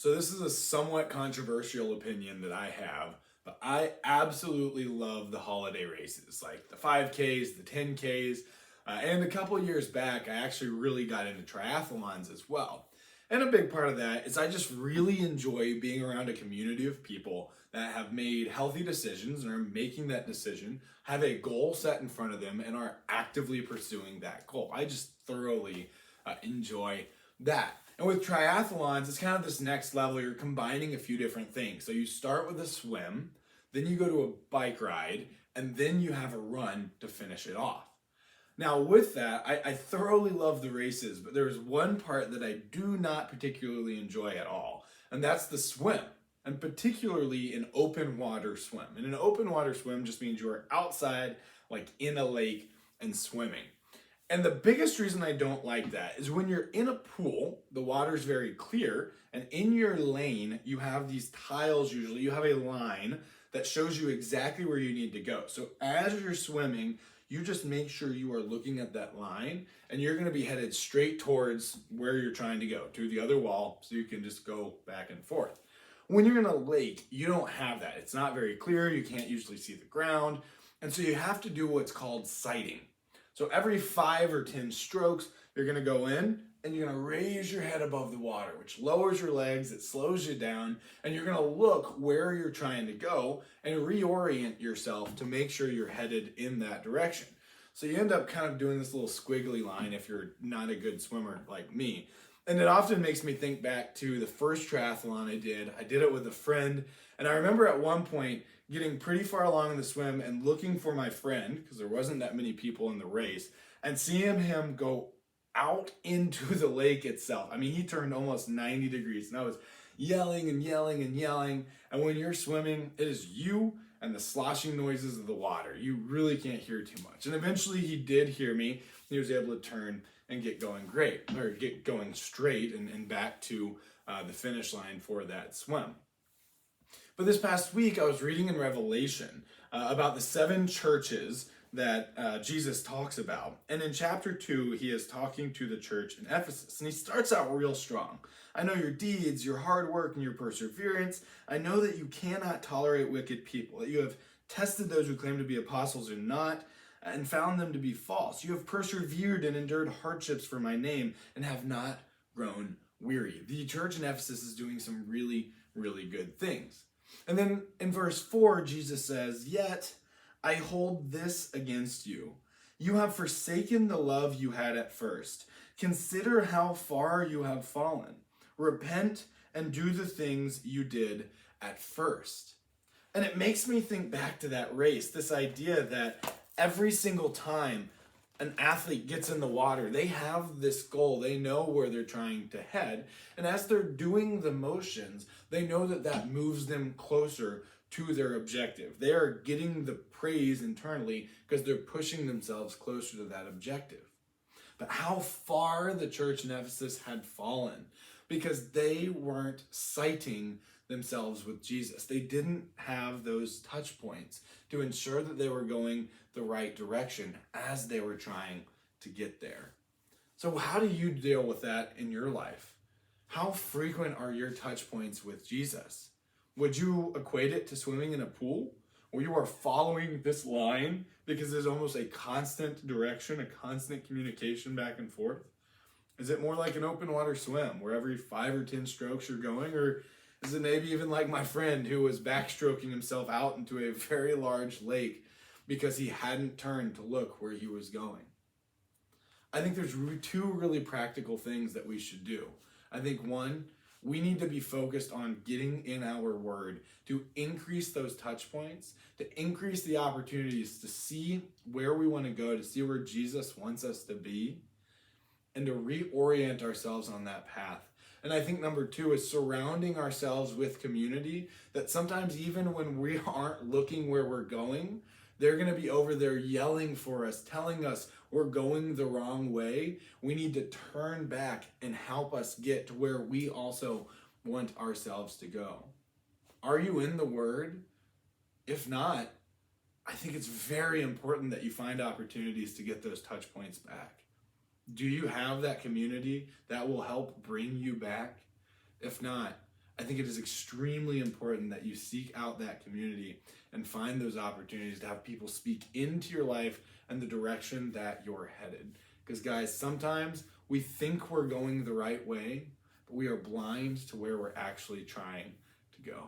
So this is a somewhat controversial opinion that I have, but I absolutely love the holiday races, like the 5Ks, the 10Ks, and a couple of years back, I actually really got into triathlons as well. And a big part of that is I just really enjoy being around a community of people that have made healthy decisions and are making that decision, have a goal set in front of them, and are actively pursuing that goal. I just thoroughly enjoy that. And with triathlons, it's kind of this next level. You're combining a few different things. So you start with a swim, then you go to a bike ride, and then you have a run to finish it off. Now, with that, I thoroughly love the races, but there's one part that I do not particularly enjoy at all, and that's the swim, and particularly an open water swim. And an open water swim just means you are outside, like in a lake, and swimming. And the biggest reason I don't like that is when you're in a pool, the water's very clear, and in your lane, you have these tiles usually. You have a line that shows you exactly where you need to go. So as you're swimming, you just make sure you are looking at that line, and you're gonna be headed straight towards where you're trying to go, to the other wall, so you can just go back and forth. When you're in a lake, you don't have that. It's not very clear, you can't usually see the ground, and so you have to do what's called sighting. So every 5 or 10 strokes, you're gonna go in and you're gonna raise your head above the water, which lowers your legs, it slows you down, and you're gonna look where you're trying to go and reorient yourself to make sure you're headed in that direction. So you end up kind of doing this little squiggly line if you're not a good swimmer like me. And it often makes me think back to the first triathlon I did. I did it with a friend, and I remember at one point getting pretty far along in the swim and looking for my friend, because there wasn't that many people in the race, and seeing him go out into the lake itself. I mean, he turned almost 90 degrees, and I was yelling and yelling and yelling. And when you're swimming, it is you and the sloshing noises of the water. You really can't hear too much. And eventually he did hear me. He was able to turn and get going get going straight and back to the finish line for that swim. But this past week, I was reading in Revelation about the 7 churches that Jesus talks about. And in chapter 2, he is talking to the church in Ephesus. And he starts out real strong. I know your deeds, your hard work, and your perseverance. I know that you cannot tolerate wicked people, that you have tested those who claim to be apostles and not, and found them to be false. You have persevered and endured hardships for my name and have not grown weary. The church in Ephesus is doing some really, really good things. And then in verse 4, Jesus says, "Yet I hold this against you. You have forsaken the love you had at first. Consider how far you have fallen. Repent and do the things you did at first." And it makes me think back to that race, this idea that every single time an athlete gets in the water, they have this goal. They know where they're trying to head. And as they're doing the motions, they know that that moves them closer to their objective. They are getting the praise internally because they're pushing themselves closer to that objective. But how far the church in Ephesus had fallen because they weren't sighting themselves with Jesus. They didn't have those touch points to ensure that they were going the right direction as they were trying to get there. So how do you deal with that in your life? How frequent are your touch points with Jesus? Would you equate it to swimming in a pool where you are following this line because there's almost a constant direction, a constant communication back and forth? Is it more like an open water swim where every 5 or 10 strokes you're going? Or is it maybe even like my friend who was backstroking himself out into a very large lake because he hadn't turned to look where he was going? I think there's 2 really practical things that we should do. I think 1, we need to be focused on getting in our word to increase those touch points, to increase the opportunities to see where we want to go, to see where Jesus wants us to be, and to reorient ourselves on that path. And I think number 2 is surrounding ourselves with community that sometimes even when we aren't looking where we're going, they're going to be over there yelling for us, telling us we're going the wrong way. We need to turn back and help us get to where we also want ourselves to go. Are you in the Word? If not, I think it's very important that you find opportunities to get those touch points back. Do you have that community that will help bring you back? If not, I think it is extremely important that you seek out that community and find those opportunities to have people speak into your life and the direction that you're headed. Because guys, sometimes we think we're going the right way, but we are blind to where we're actually trying to go.